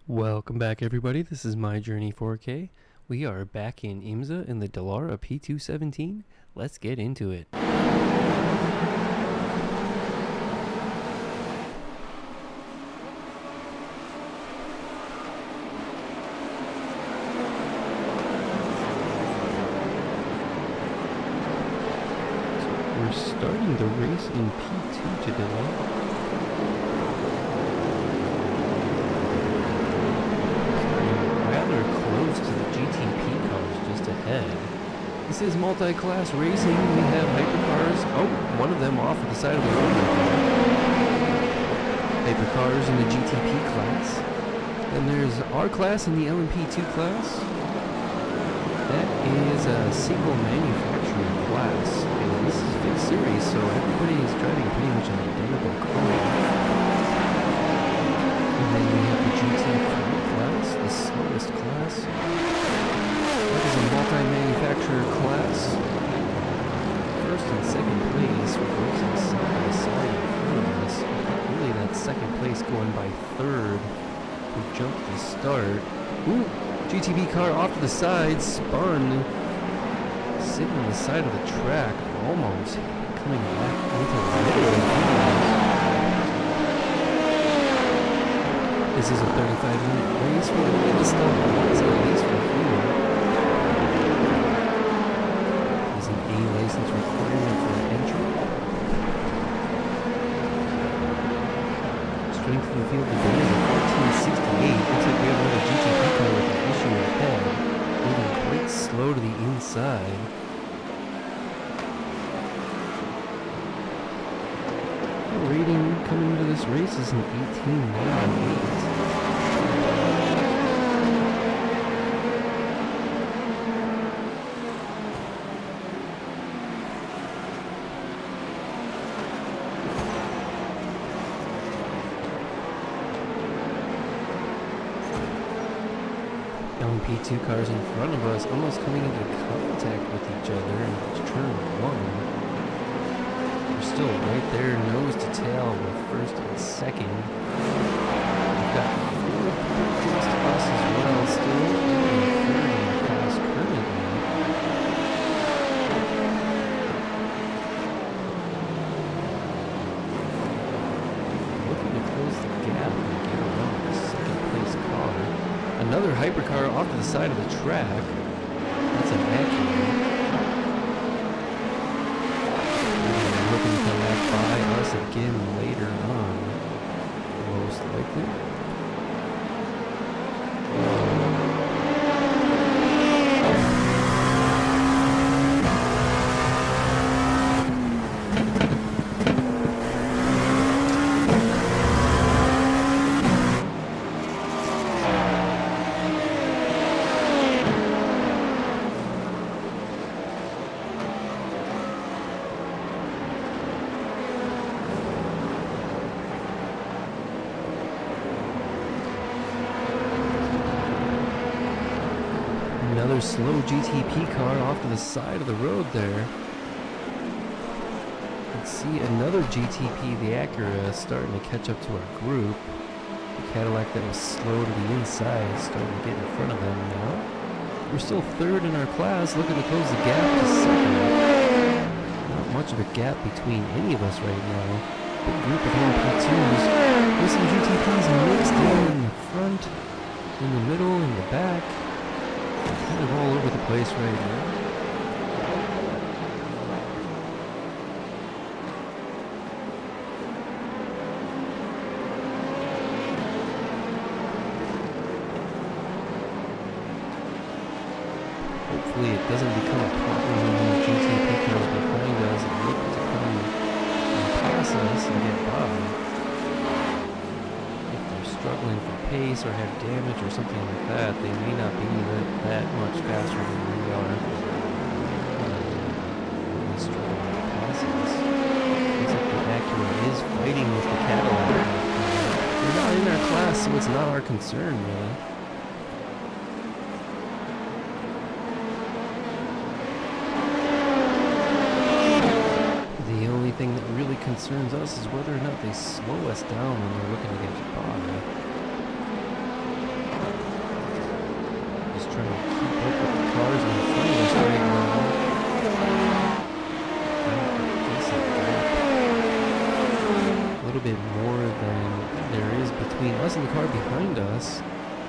Welcome back, everybody. This is My Journey 4K. We are back in IMSA in the Dallara P217. Let's get into it. We're starting the race in P2 today. Close to the GTP cars just ahead. This is multi-class racing. We have hypercars. Oh, one of them off at the side of the road. Hypercars in the GTP class. Then there's our class in the LMP2 class. That is a single manufacturer class. And this is fixed series, so everybody is driving pretty much an identical car. And then we have the GT3 class, the slowest class. That is a multi-manufacturer class. First and second place racing side by side in front of us. Really that second place going by third who jumped the start. Ooh, GTB car off to the side, spun. Sitting on the side of the track, almost coming back into the middle. This is a 35-minute race. We're going to need to stop at least for fuel. There's an A license requirement for entry. Strength of the field today is a 1468. Looks like we have another GTP car with an issue ahead. Moving quite slow to the inside. The rating coming into this race is an 1898. LMP2 cars in front of us almost coming into contact with each other in turn one. We're still right there nose to tail with first and second. We've got four close to us as well still, and third in the class currently. Looking to close the gap and get around the second place car. Another hypercar off to the side of the track. That's an Acura. Looking to lap by us again later on, most likely. Another slow GTP car off to the side of the road there. Let's see another GTP, the Acura, starting to catch up to our group. The Cadillac that was slow to the inside is starting to get in front of them now. We're still third in our class, looking to close the gap to second. Not much of a gap between any of us right now. Big group of LMP2s with some GTPs mixed in the front, in the middle, in the back. Kind of all over the place right now. Hopefully it doesn't become a problem when these GTP cars behind us look to come and pass us and get by. Struggling for pace or have damage or something like that, they may not be that much faster than we are. Really struggling to pass us. Looks like the Acura is fighting with the Cadillac. They're not in our class, so it's not our concern, really. The only thing that really concerns us is whether or not they slow us down when they're looking to get by. between us and the car behind us.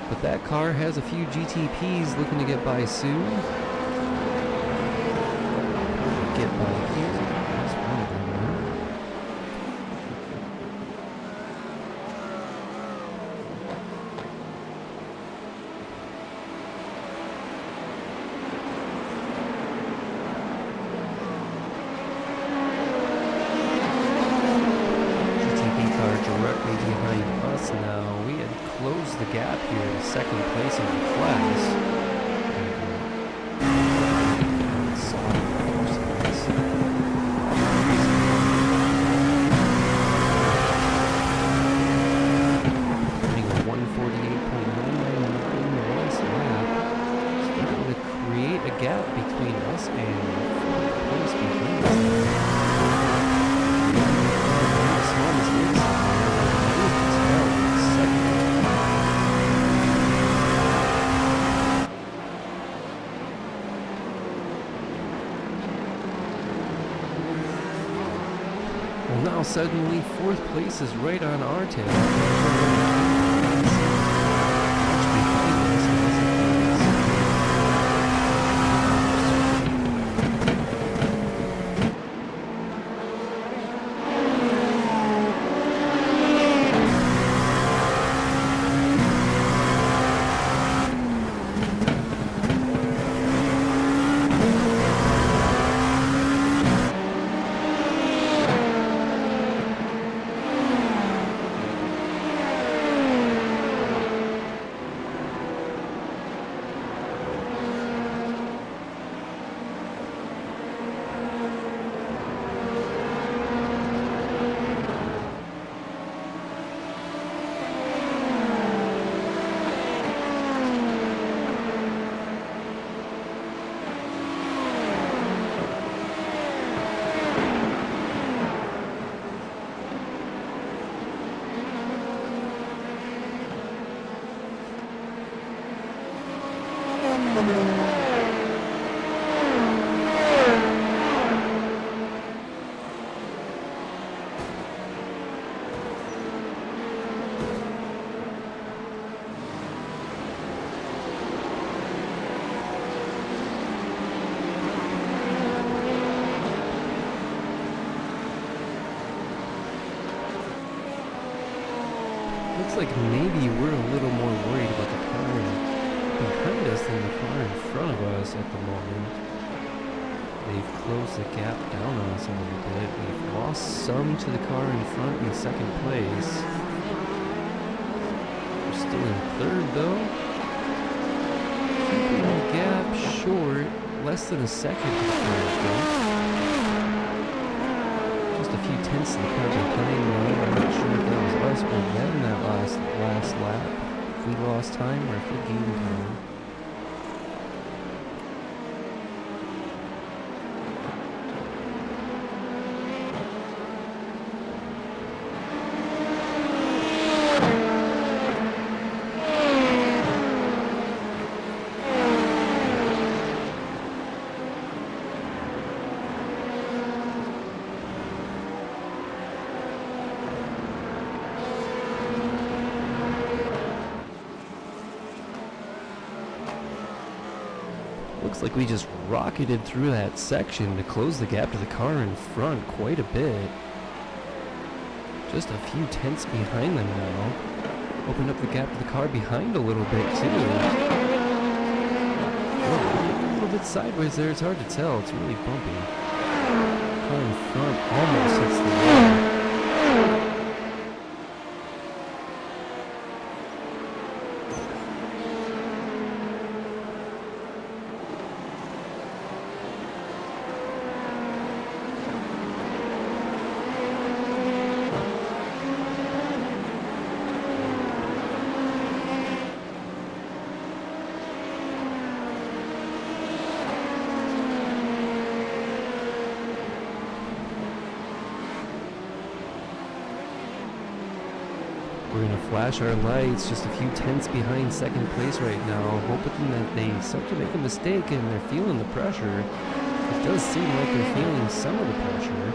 But that car has a few GTPs looking to get by soon. Get by here. That's one of them. Directly behind us now. We had closed the gap here in second place in the class. Running a 148.999 in the last lap. Starting to create a gap between us and fourth place behind us. Well, now suddenly fourth place is right on our tail. Looks like maybe we're a little more worried about the car behind us than the car in front of us at the moment. They've closed the gap down on us a little bit. We've lost some to the car in front in second place. We're still in third though. Keeping the gap short, less than a second to the car in front. Just a few tenths of the car behind me. I'm not sure if that was us or them that last lap. If we lost time or if we gained time. Looks like we just rocketed through that section to close the gap to the car in front quite a bit. Just a few tenths behind them now. Opened up the gap to the car behind a little bit too. Whoa, a little bit sideways there, it's hard to tell, it's really bumpy. Car in front almost hits the wall. We're going to flash our lights just a few tenths behind second place right now, hoping that they start to make a mistake and they're feeling the pressure. It does seem like they're feeling some of the pressure.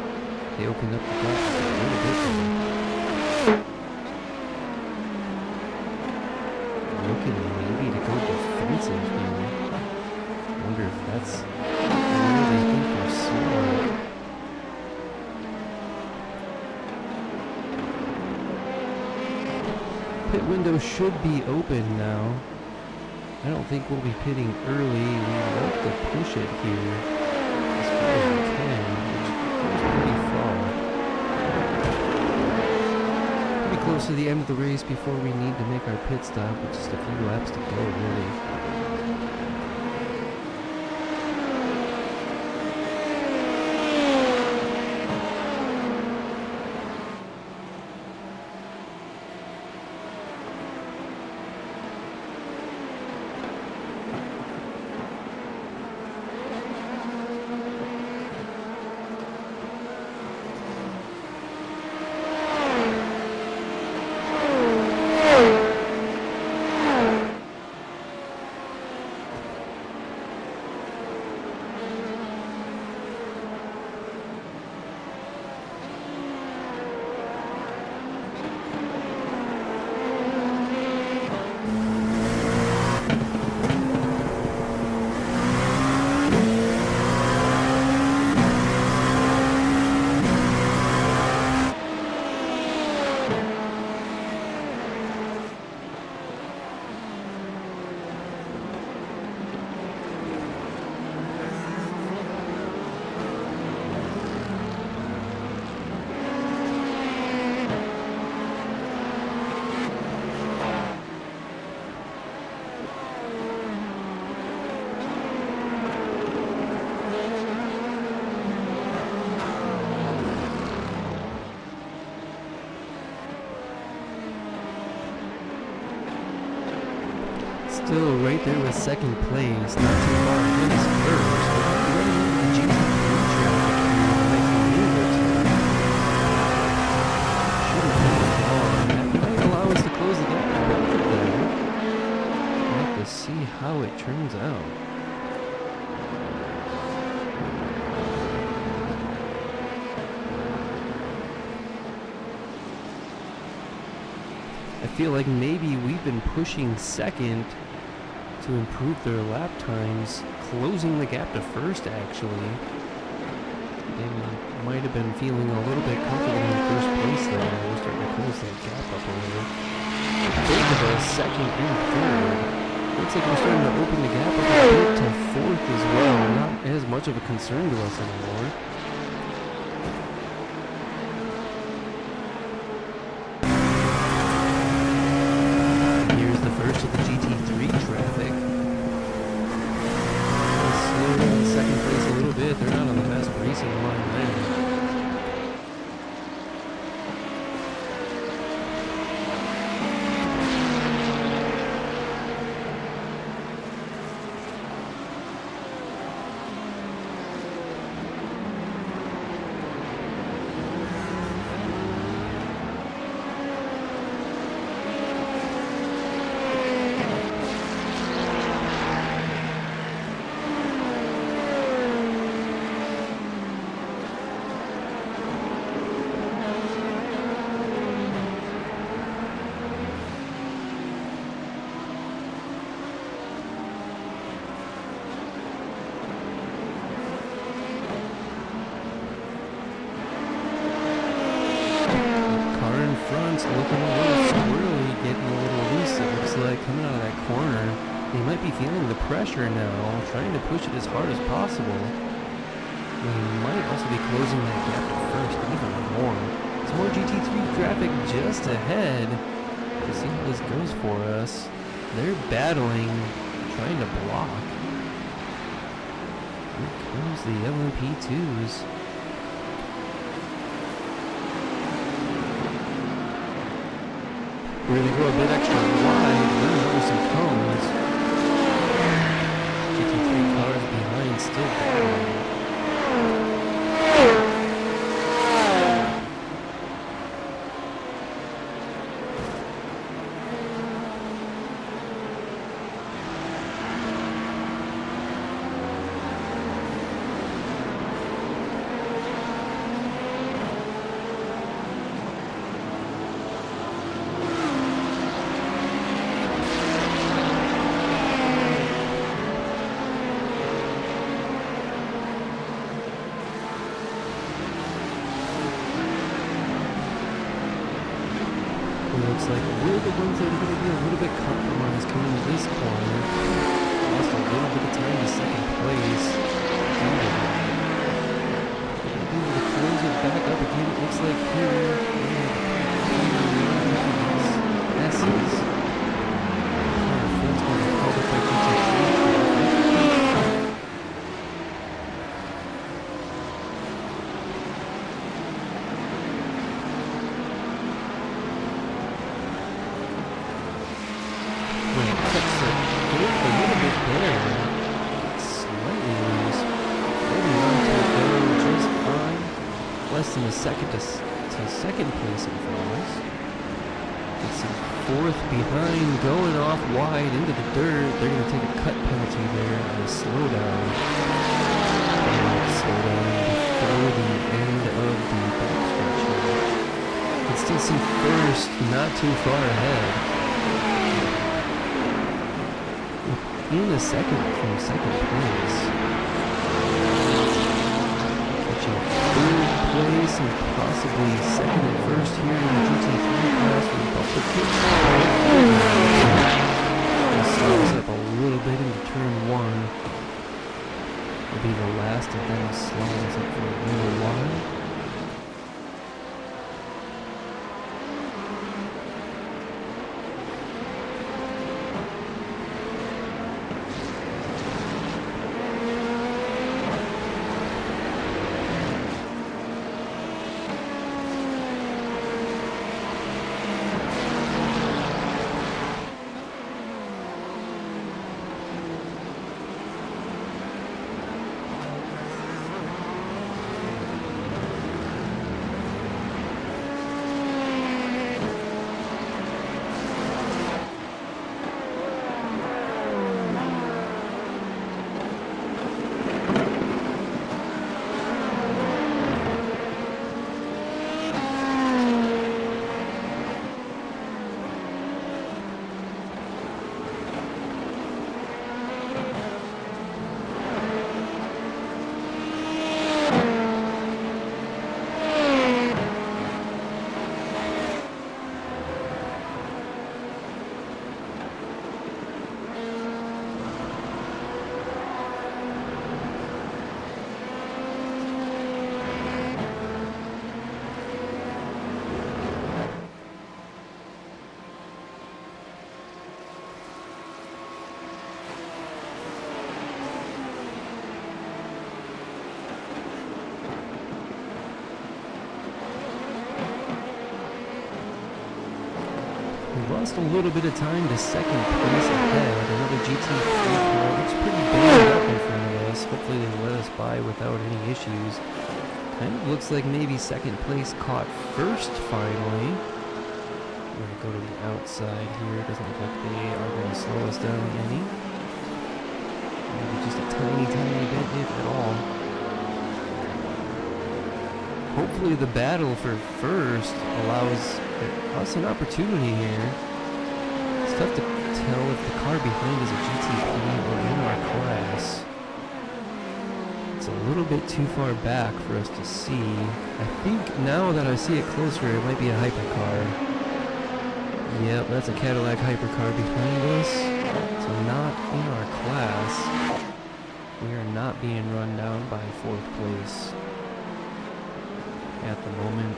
They opened up the gap a little bit there. looking maybe to go defensive here. I wonder if that's where they think they're smart. Pit window should be open now. I don't think we'll be pitting early. We like to push it here as far as we can, which goes pretty far. Pretty close to the end of the race before we need to make our pit stop with just a few laps to go, really. Still right there with second place, not too far ahead is first. We're running into the GT3 traffic here, making a little bit of shouldn't take long. That might allow us to close the gap to both of them. We'll have to see how it turns out. I feel like maybe we've been pushing second to improve their lap times, closing the gap to first actually. They might have been feeling a little bit comfortable in first place there. We're starting to close that gap up a little. Both of us, second and third. Looks like we're starting to open the gap up a bit to fourth as well. Not as much of a concern to us anymore. First of the GT3 traffic. Slow in second place a little bit. They're not on the fast racing line there. Front's looking a little squirrely, getting a little loose. It looks like coming out of that corner. They might be feeling the pressure now, trying to push it as hard as possible. They might also be closing that gap to first even more. Some more GT3 traffic just ahead. Let's see how this goes for us. They're battling, trying to block. Here comes the LMP2s. We're going to go a bit extra wide, running over some cones. GT3 cars behind still battling. ones that are going to be a little bit compromised coming to this corner. Lost a little bit of time to second place. Able to close it back up again. It looks like here. S's. That's going to be held up by GT3. Less than a second to second place in front of us. It's fourth behind, going off wide into the dirt. They're going to take a cut penalty there and a slowdown. Slowdown before the end of the backstretch. You can still see first, not too far ahead. In a second from second place. Third place and possibly second and first here in the GT3 class with bumper kicks. Slows up a little bit into turn one. Will be the last of them slows up for a little while. Lost a little bit of time to second place ahead. Another GT3 car looks pretty banged up in front of us. Hopefully they let us by without any issues. Kind of looks like maybe second place caught first finally. We're going to go to the outside here. It doesn't look like they are going to slow us down any. Maybe just a tiny bit, if at all. Hopefully the battle for first allows us an opportunity here. It's tough to tell if the car behind is a GT3 or in our class. It's a little bit too far back for us to see. I think now that I see it closer, it might be a hypercar. Yep, that's a Cadillac hypercar behind us. So not in our class. We are not being run down by fourth place at the moment.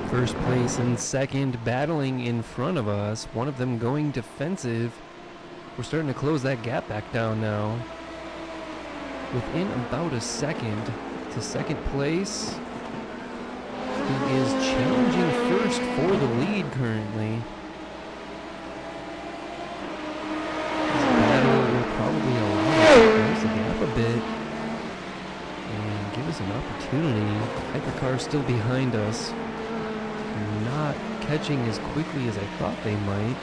First place and second battling in front of us, one of them going defensive. We're starting to close that gap back down now. Within about a second to second place. He is challenging first for the lead currently. This battle will probably allow us to close the gap a bit and give us an opportunity opportunity. Hypercar's still behind us. Not catching as quickly as I thought they might.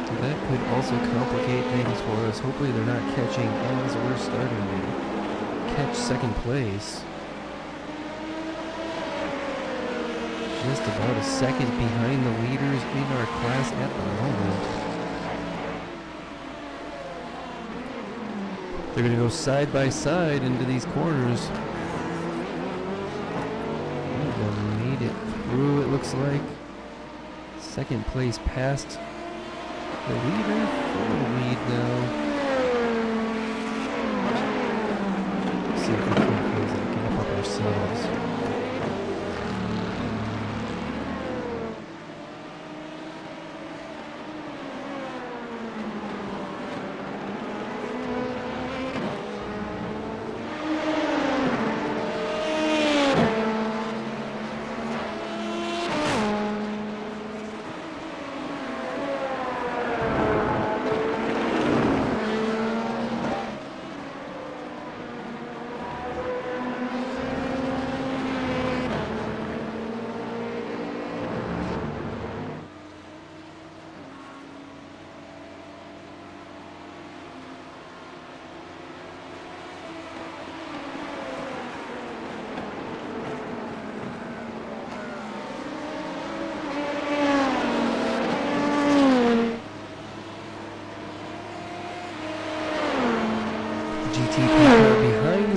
So that could also complicate things for us. Hopefully they're not catching as we're starting to catch second place. Just about a second behind the leaders in our class at the moment. They're going to go side by side into these corners. One of them made it through, it looks like. Second place past the leader for the lead now. Let's see if we can close that gap up ourselves.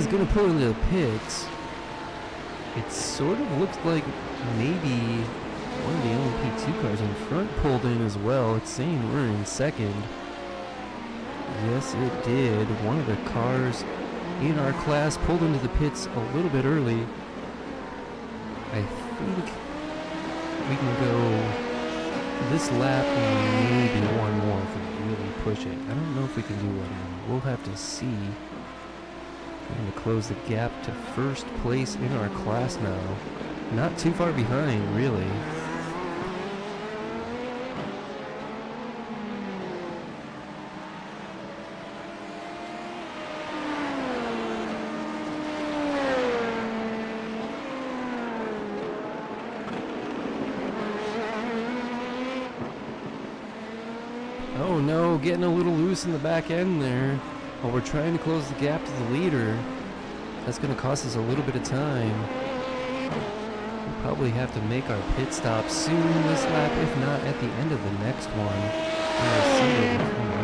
Going to pull into the pits. It sort of looks like maybe one of the LMP2 cars in front pulled in as well. It's saying we're in second. Yes, it did. One of the cars in our class pulled into the pits a little bit early. I think we can go this lap and maybe one more if we really push it. I don't know if we can do one more. We'll have to see. We're going to close the gap to first place in our class now. Not too far behind, really. Oh no, getting a little loose in the back end there. While we're trying to close the gap to the leader. That's going to cost us a little bit of time. We'll probably have to make our pit stop soon this lap, if not at the end of the next one. We'll see where we come out.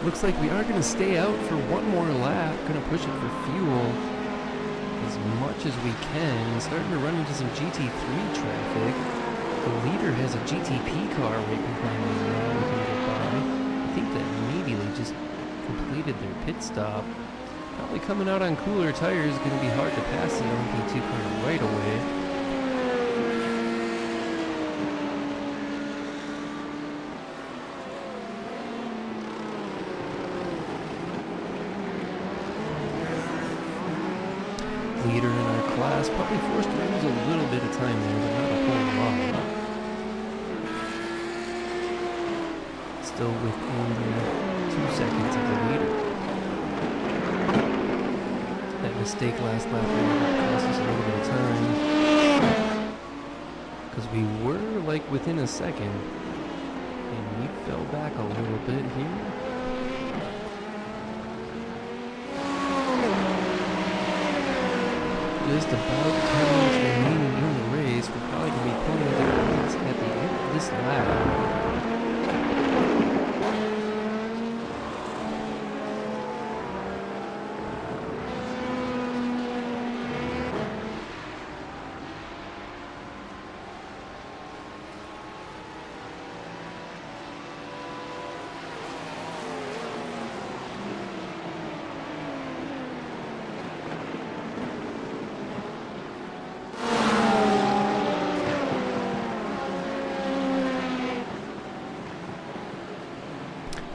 Looks like we are going to stay out for one more lap. Going to push it for fuel as much as we can. Starting to run into some GT3 traffic. The leader has a GTP car right behind me now. We can get by. I think that maybe they just completed their pit stop. Probably coming out on cooler tires. Going to be hard to pass the LMP2 car right away. Leader in our class, probably forced to lose a little bit of time there, but not a whole lot. Still within 2 seconds of the leader. That mistake last lap cost us a little bit of time. Because we were like within a second. And we fell back a little bit here. Just about 10 minutes remaining in the race. We're probably going to be pulling the points at the end of this lap.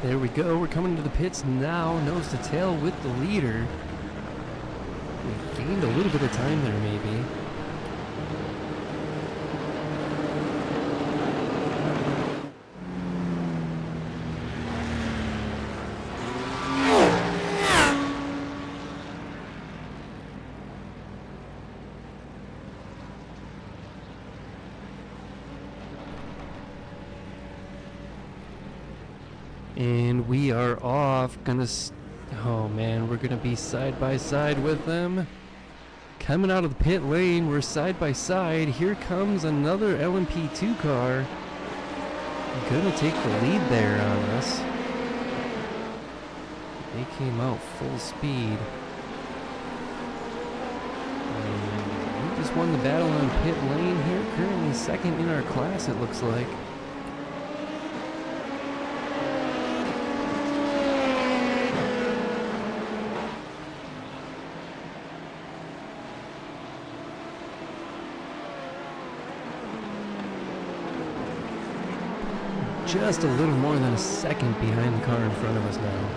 There we go. We're coming to the pits now. Nose to tail with the leader. We gained a little bit of time there, maybe. And we are off. Oh man, we're gonna be side by side with them. Coming out of the pit lane, we're side by side. Here comes another LMP2 car. Gonna take the lead there on us. They came out full speed. And we just won the battle on pit lane here. Currently second in our class, it looks like. Just a little more than a second behind the car in front of us now.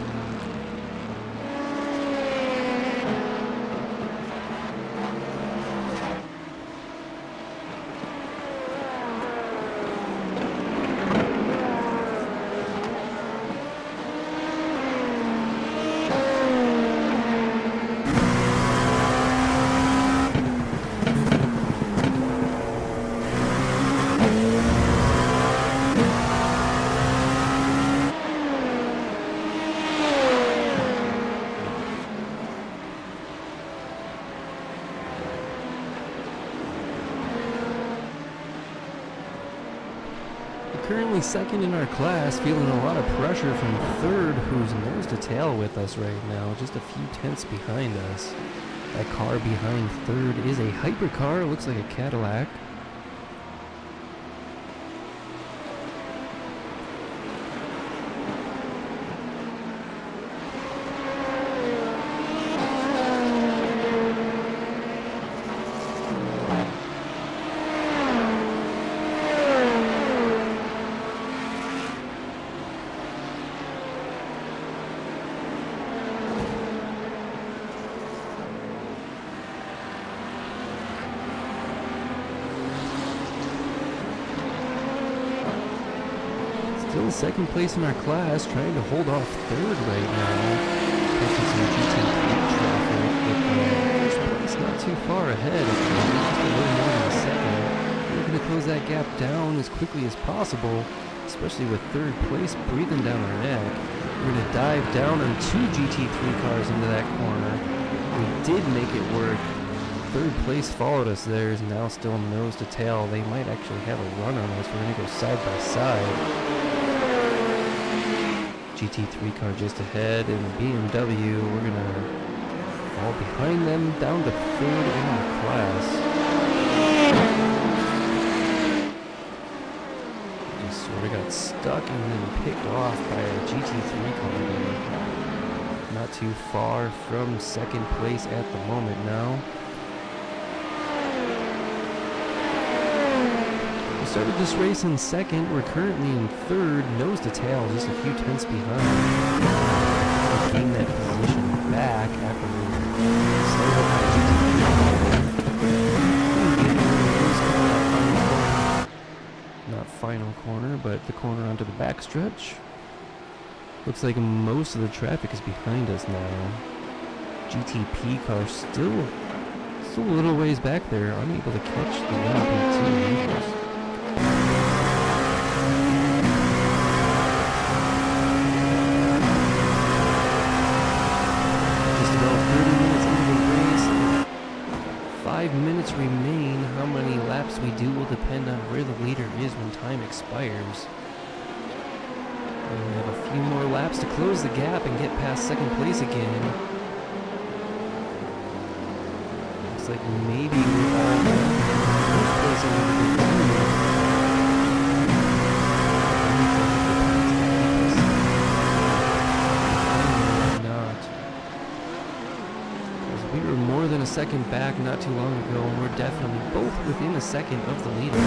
Currently second in our class, feeling a lot of pressure from third, who's nose to tail with us right now, just a few tenths behind us. That car behind third is a hypercar, looks like a Cadillac. Still second place in our class, trying to hold off third right now. Catching some GT3 traffic, but first place not too far ahead. Just a little more than a second. We're going to close that gap down as quickly as possible, especially with third place breathing down our neck. We're going to dive down on two GT3 cars into that corner. We did make it work. Third place followed us there, is now still nose to tail. They might actually have a run on us. We're going to go side by side. GT3 car just ahead, and BMW, we're going to fall behind them down to third in our class. Just sort of got stuck and then picked off by a GT3 car there. Not too far from second place at the moment now. Started this race in second. We're currently in third, nose to tail, just a few tenths behind. We gained that position back after we slowed up my GT3. Not final corner, but the corner onto the backstretch. Looks like most of the traffic is behind us now. GTP car still a little ways back there, unable to catch the LMP2 leaders. Remain. How many laps we do will depend on where the leader is when time expires. And we have a few more laps to close the gap and get past second place again. Looks like maybe we're all first place a little bit a second back not too long ago, and we're definitely both within a second of the leader.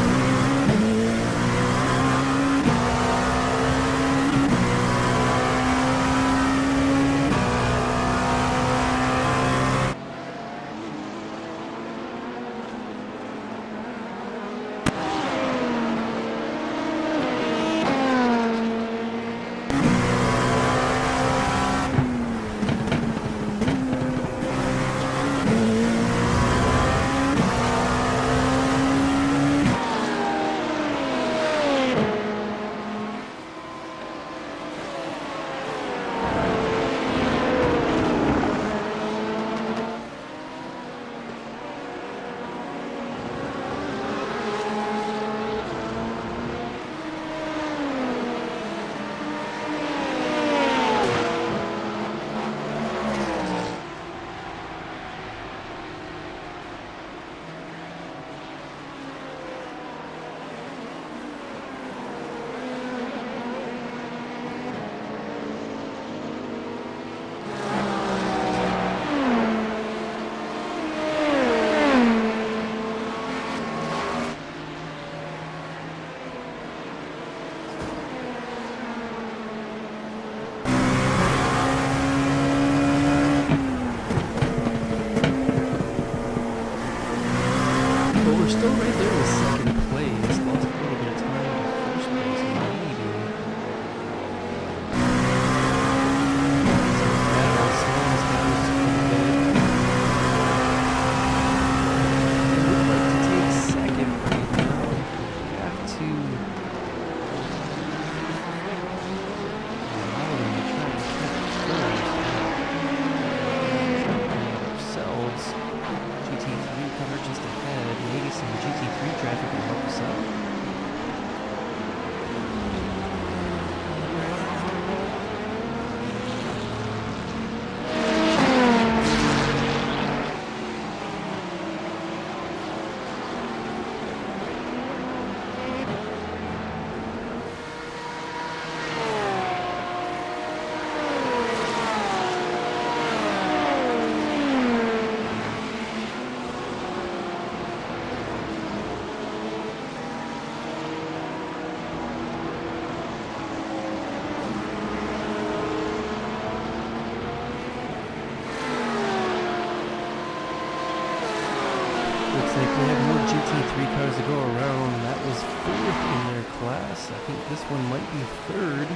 class. I think this one might be third.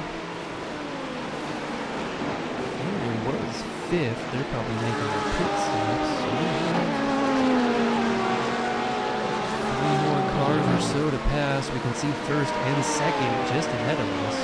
Henry was fifth. They're probably making their pit stops. Three more cars or so to pass. We can see first and second just ahead of us.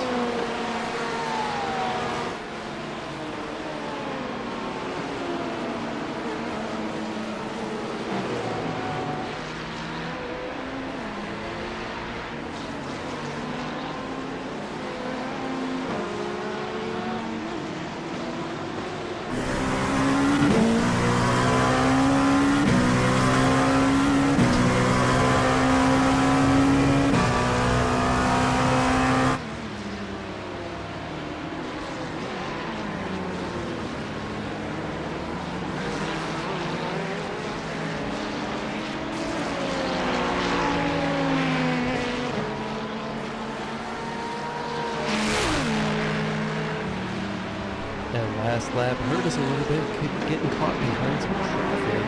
That last lap hurt us a little bit, getting caught behind some traffic.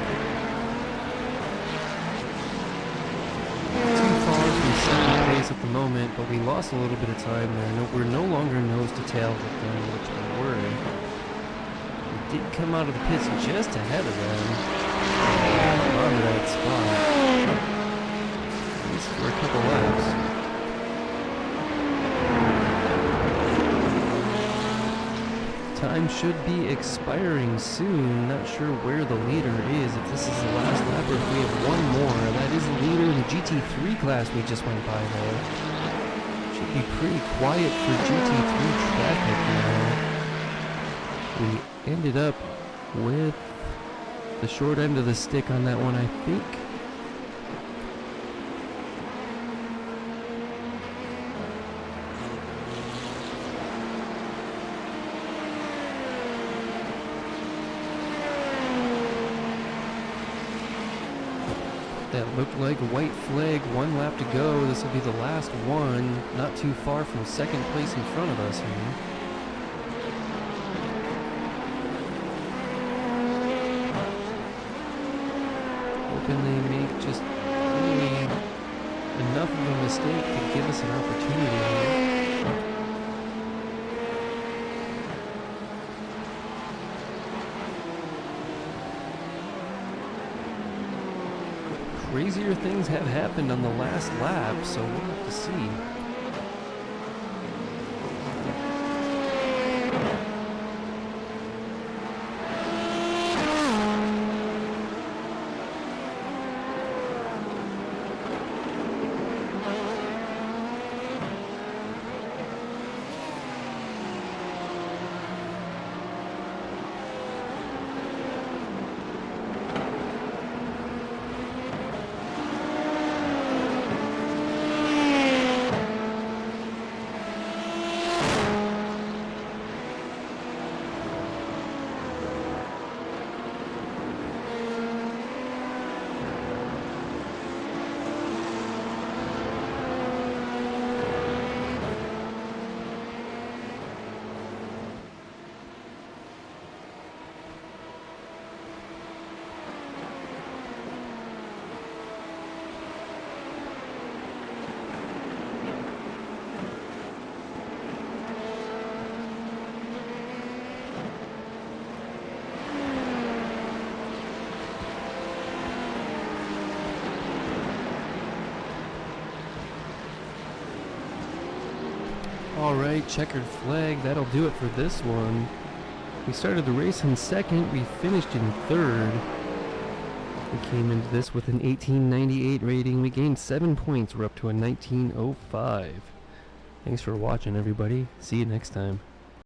Too far from second place at the moment, but we lost a little bit of time there. No, we're no longer nose to tail with them, which we were. We did come out of the pits just ahead of them. On that spot. At least for a couple laps. Time should be expiring soon. Not sure where the leader is, if this is the last lap or if we have one more. That is the leader in the GT3 class we just went by there. Should be pretty quiet for GT3 traffic now. We ended up with the short end of the stick on that one, I think. That looked like a white flag, 1 lap to go. This will be the last one, not too far from second place in front of us here. Hoping they make just really enough of a mistake to give us an opportunity here. Crazier things have happened on the last lap, so we'll have to see. Alright, checkered flag, that'll do it for this one. We started the race in second, we finished in third. We came into this with an 1898 rating, we gained 7 points, we're up to a 1905. Thanks for watching everybody, see you next time.